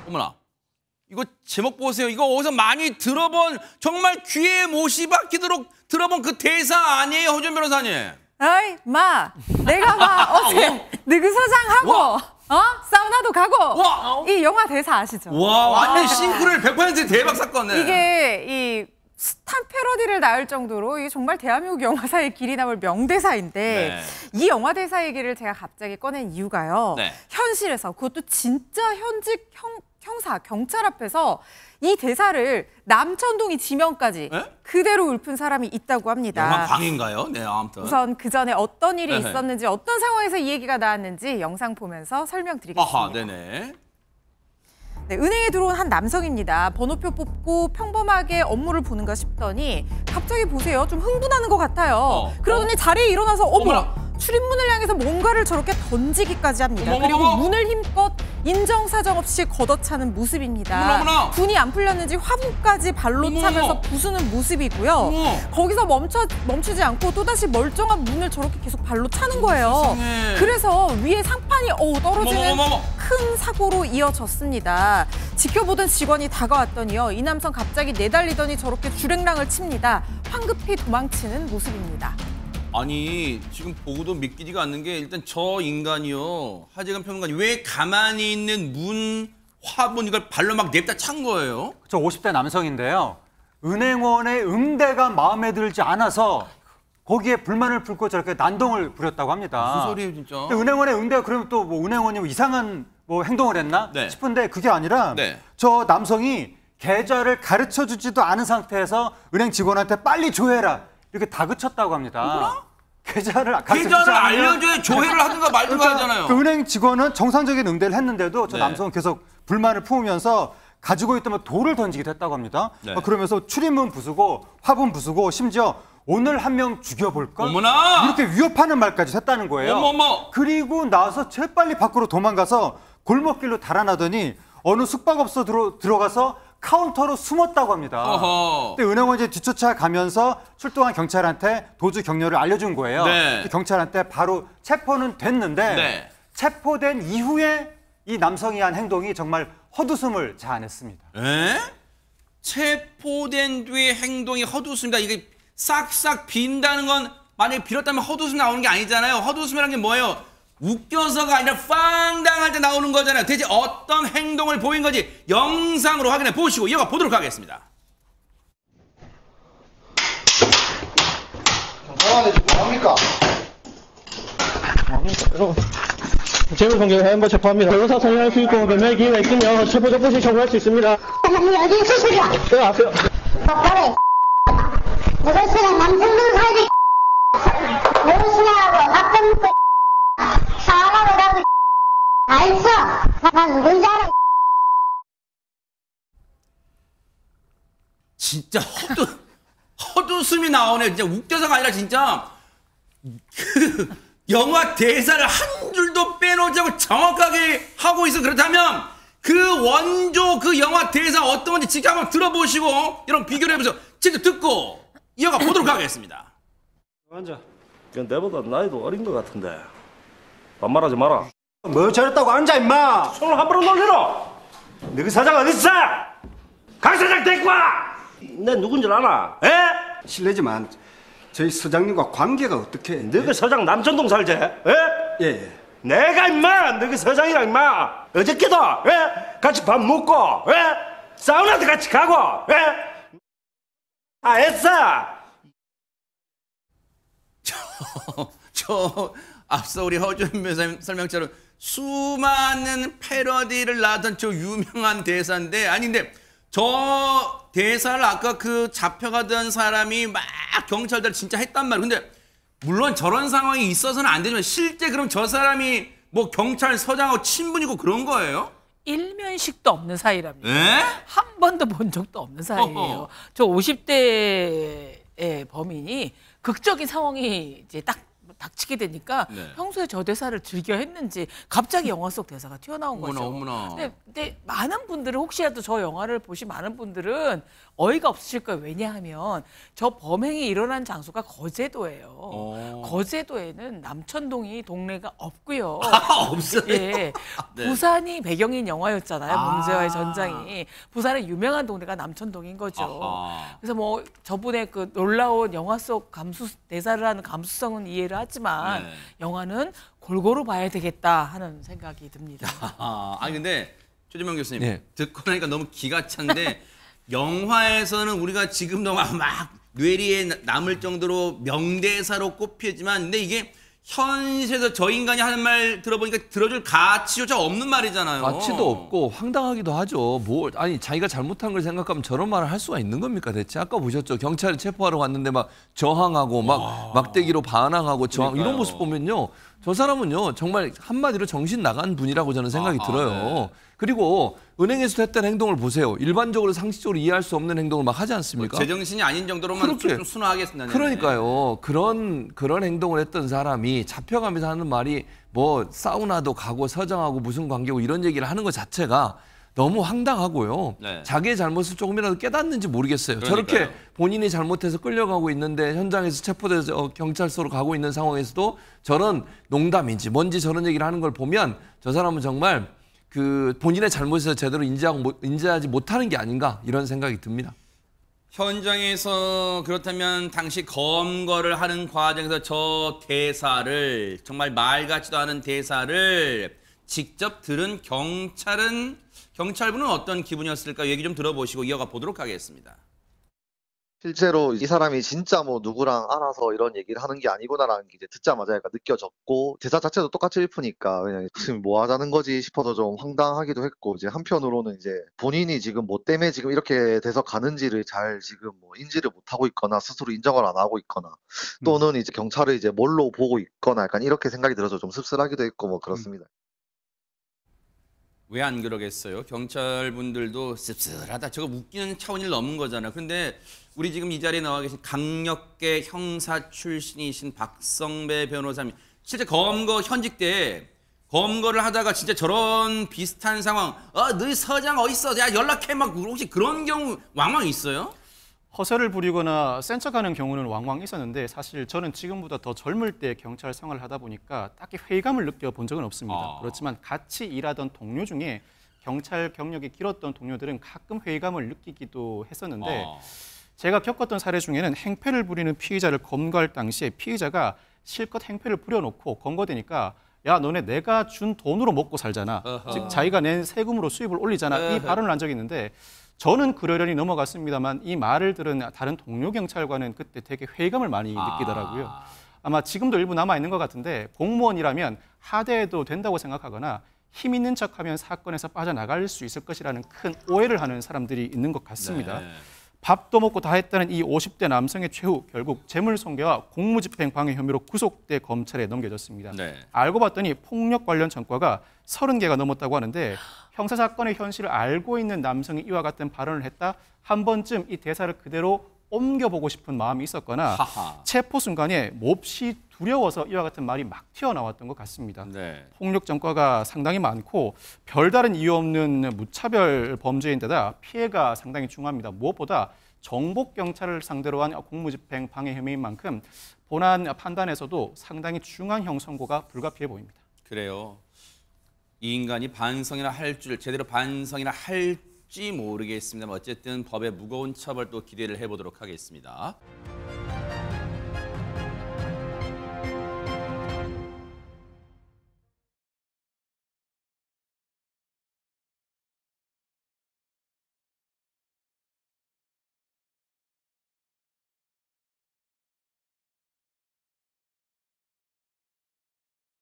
어머나. 이거 제목 보세요. 이거 어디서 많이 들어본 정말 귀에 못이 박히도록 들어본 그 대사 아니에요, 허준 변호사님? 어이, 마. 내가 어제 느그서장하고 사우나도 가고 이 영화 대사 아시죠? 와, 완전 싱크로율 100% 대박 사건네. 이게 이 스탄 패러디를 낳을 정도로 이게 정말 대한민국 영화사의 길이 남을 명대사인데 이 영화 대사 얘기를 제가 갑자기 꺼낸 이유가요. 현실에서 그것도 진짜 현직 형사, 경찰 앞에서 이 대사를 남천동이 지명까지 그대로 읊은 사람이 있다고 합니다. 영화 광인가요? 네, 아무튼. 우선 그 전에 어떤 일이 있었는지 어떤 상황에서 이 얘기가 나왔는지 영상 보면서 설명드리겠습니다. 아하, 네네. 네, 은행에 들어온 한 남성입니다. 번호표 뽑고 평범하게 업무를 보는가 싶더니 갑자기 보세요. 좀 흥분하는 것 같아요. 그러더니 자리에 일어나서 어머나! 출입문을 향해서 뭔가를 저렇게 던지기까지 합니다. 그리고 문을 힘껏 인정사정 없이 걷어차는 모습입니다. 분이 안 풀렸는지 화분까지 발로 차면서 부수는 모습이고요. 거기서 멈추지 않고 또다시 멀쩡한 문을 저렇게 계속 발로 차는 거예요. 그래서 위에 상판이 떨어지는 큰 사고로 이어졌습니다. 지켜보던 직원이 다가왔더니요. 이 남성 갑자기 내달리더니 저렇게 주랭랑을 칩니다. 황급히 도망치는 모습입니다. 아니 지금 보고도 믿기지가 않는 게 일단 저 인간이요. 하재근 평론가니 왜 가만히 있는 문 화분 이걸 발로 막 냅다 찬 거예요? 저 50대 남성인데요. 은행원의 응대가 마음에 들지 않아서 거기에 불만을 품고 저렇게 난동을 부렸다고 합니다. 무슨 소리예요 진짜? 근데 은행원의 응대가 그러면 또 뭐 은행원이 뭐 이상한 뭐 행동을 했나 싶은데 그게 아니라 저 남성이 계좌를 가르쳐주지도 않은 상태에서 은행 직원한테 빨리 조회해라. 이렇게 다그쳤다고 합니다. 계좌를 알려줘야 조회를 하든가 말든가 하잖아요. 그 은행 직원은 정상적인 응대를 했는데도 저 남성은 계속 불만을 품으면서 가지고 있던 돌을 던지기도 했다고 합니다. 그러면서 출입문 부수고 화분 부수고 심지어 오늘 한 명 죽여볼까? 어머나! 이렇게 위협하는 말까지 했다는 거예요. 어머머! 그리고 나서 재빨리 밖으로 도망가서 골목길로 달아나더니 어느 숙박업소 들어가서 카운터로 숨었다고 합니다. 근데 은행원 이제 뒤쫓아가면서 출동한 경찰한테 도주 경로를 알려준 거예요. 경찰한테 바로 체포는 됐는데 체포된 이후에 이 남성이 한 행동이 정말 헛웃음을 자아냈습니다. 체포된 뒤의 행동이 헛웃음이다. 이게 싹싹 빈다는 건 만약에 빌었다면 헛웃음 나오는 게 아니잖아요. 헛웃음이라는 게 뭐예요? 웃겨서가 아니라 빵당할 때 나오는 거잖아요. 대체 어떤 행동을 보인 건지 영상으로 확인해 보시고 이어가 보도록 하겠습니다. 뭐합니까? 여러분, 재물공개 해한번 체포합니다. 변호사 선임할 수 있고 변호의 기회가 있으면 체포적부시 청구할 수 있습니다. 니 어디 있을 소리야? 네, 아세요. 똑바로 너가 시간 남성들 살지 모르시냐고 학점 묻고 사과를 하고 다 있어. 난 누군지 알아. 진짜 헛웃음이 나오네. 진짜 웃겨서가 아니라 진짜 그 영화 대사를 한 줄도 빼놓지 않고 정확하게 하고 있어. 그렇다면 그 원조 그 영화 대사 어떤 건지 직접 한번 들어보시고 여러분 비교를 해보세요. 직접 듣고 이어가 보도록 하겠습니다. 앉아. 내보다 나이도 어린 것 같은데 반말하지 마라. 뭐 저랬다고 앉아 임마. 손을 함부로 놀리라. 너희 사장 어딨어? 강 사장 데리고 와. 내 누군지 아나? 에? 실례지만 저희 서장님과 관계가 어떻게? 너희 서장 남천동 살지? 에? 예. 내가 임마 너희 서장이랑 임마 어저께도 에? 같이 밥 먹고 에? 사우나도 같이 가고 에? 아 했어. 저 앞서 우리 허준 변호사님 설명처럼 수많은 패러디를 낳았던 저 유명한 대사인데 아닌데 저 대사를 아까 그 잡혀가던 사람이 막 경찰들 진짜 했단 말이에요. 근데 물론 저런 상황이 있어서는 안 되지만 실제 그럼 저 사람이 뭐 경찰서장하고 친분이고 그런 거예요? 일면식도 없는 사이랍니다. 한 번도 본 적도 없는 사이예요. 저 50대의 범인이 극적인 상황이 이제 딱 닥치게 되니까 네. 평소에 저 대사를 즐겨 했는지 갑자기 영화 속 대사가 튀어나온 거죠. 어머나. 근데 많은 분들은 혹시라도 저 영화를 보신 많은 분들은 어이가 없으실 거예요. 왜냐하면 저 범행이 일어난 장소가 거제도예요. 거제도에는 남천동이 동네가 없고요. 없어요? 예. 네. 부산이 배경인 영화였잖아요. 문제와의 전장이. 부산의 유명한 동네가 남천동인 거죠. 그래서 뭐 저분의 그 놀라운 영화 속 대사를 하는 감수성은 이해를 하지만 네. 영화는 골고루 봐야 되겠다 하는 생각이 듭니다. 아니 근데 최재명 교수님 네. 듣고 나니까 너무 기가 찬데 영화에서는 우리가 지금도 막 뇌리에 남을 정도로 명대사로 꼽히지만 근데 이게 현실에서 저 인간이 하는 말 들어보니까 들어줄 가치조차 없는 말이잖아요. 가치도 없고 황당하기도 하죠. 아니 자기가 잘못한 걸 생각하면 저런 말을 할 수가 있는 겁니까 대체? 아까 보셨죠. 경찰이 체포하러 갔는데 막 저항하고 막 막대기로 반항하고 저항 그러니까요. 이런 모습 보면요. 저 사람은요 정말 한마디로 정신 나간 분이라고 저는 생각이 들어요. 네. 그리고 은행에서 했던 행동을 보세요. 일반적으로 상식적으로 이해할 수 없는 행동을 막 하지 않습니까? 제정신이 아닌 정도로만 그렇게. 좀 순화하겠습니다. 그러니까요. 그런 행동을 했던 사람이 잡혀가면서 하는 말이 뭐 사우나도 가고 서장하고 무슨 관계고 이런 얘기를 하는 것 자체가 너무 황당하고요. 네. 자기의 잘못을 조금이라도 깨닫는지 모르겠어요. 그러니까요. 저렇게 본인이 잘못해서 끌려가고 있는데 현장에서 체포돼서 경찰서로 가고 있는 상황에서도 저런 농담인지 뭔지 저런 얘기를 하는 걸 보면 저 사람은 정말 그 본인의 잘못에서 제대로 인지하지 못하는 게 아닌가 이런 생각이 듭니다. 현장에서 그렇다면 당시 검거를 하는 과정에서 저 대사를 정말 말 같지도 않은 대사를 직접 들은 경찰분은 어떤 기분이었을까 얘기 좀 들어보시고 이어가 보도록 하겠습니다. 실제로 이 사람이 진짜 뭐 누구랑 알아서 이런 얘기를 하는 게 아니구나라는 게 이제 듣자마자 약간 느껴졌고 대사 자체도 똑같이 읊으니까 그냥 지금 뭐 하자는 거지 싶어서 좀 황당하기도 했고 이제 한편으로는 이제 본인이 지금 뭐 때문에 지금 이렇게 돼서 가는지를 잘 지금 뭐 인지를 못하고 있거나 스스로 인정을 안 하고 있거나 또는 이제 경찰을 이제 뭘로 보고 있거나 약간 이렇게 생각이 들어서 좀 씁쓸하기도 했고 뭐 그렇습니다. 왜 안 그러겠어요? 경찰분들도 씁쓸하다. 저거 웃기는 차원을 넘은 거잖아요. 그런데 우리 지금 이 자리에 나와 계신 강력계 형사 출신이신 박성배 변호사님. 실제 검거 현직 때 검거를 하다가 진짜 저런 비슷한 상황. 너희 서장 어딨어? 야 연락해. 막 혹시 그런 경우 왕왕 있어요? 허세를 부리거나 센 척하는 경우는 왕왕 있었는데 사실 저는 지금보다 더 젊을 때 경찰 생활을 하다 보니까 딱히 회의감을 느껴본 적은 없습니다. 그렇지만 같이 일하던 동료 중에 경찰 경력이 길었던 동료들은 가끔 회의감을 느끼기도 했었는데 제가 겪었던 사례 중에는 행패를 부리는 피의자를 검거할 당시에 피의자가 실컷 행패를 부려놓고 검거되니까 야 너네 내가 준 돈으로 먹고 살잖아. 즉 자기가 낸 세금으로 수입을 올리잖아. 이 발언을 한 적이 있는데 저는 그러려니 넘어갔습니다만 이 말을 들은 다른 동료 경찰관은 그때 되게 회의감을 많이 느끼더라고요. 아마 지금도 일부 남아있는 것 같은데 공무원이라면 하대해도 된다고 생각하거나 힘 있는 척하면 사건에서 빠져나갈 수 있을 것이라는 큰 오해를 하는 사람들이 있는 것 같습니다. 네. 밥도 먹고 다 했다는 이 50대 남성의 최후 결국 재물손괴와 공무집행 방해 혐의로 구속돼 검찰에 넘겨졌습니다. 네. 알고 봤더니 폭력 관련 전과가 30개가 넘었다고 하는데 형사사건의 현실을 알고 있는 남성이 이와 같은 발언을 했다? 한 번쯤 이 대사를 그대로 옮겨보고 싶은 마음이 있었거나 체포 순간에 몹시 두려워서 이와 같은 말이 막 튀어나왔던 것 같습니다. 네. 폭력 전과가 상당히 많고 별다른 이유 없는 무차별 범죄인데다 피해가 상당히 중요합니다. 무엇보다 정복 경찰을 상대로 한 공무집행 방해 혐의인 만큼 본안 판단에서도 상당히 중한 형 선고가 불가피해 보입니다. 그래요. 이 인간이 반성이나 할 줄 제대로 반성이나 할지 모르겠습니다. 어쨌든 법의 무거운 처벌 또 기대를 해보도록 하겠습니다.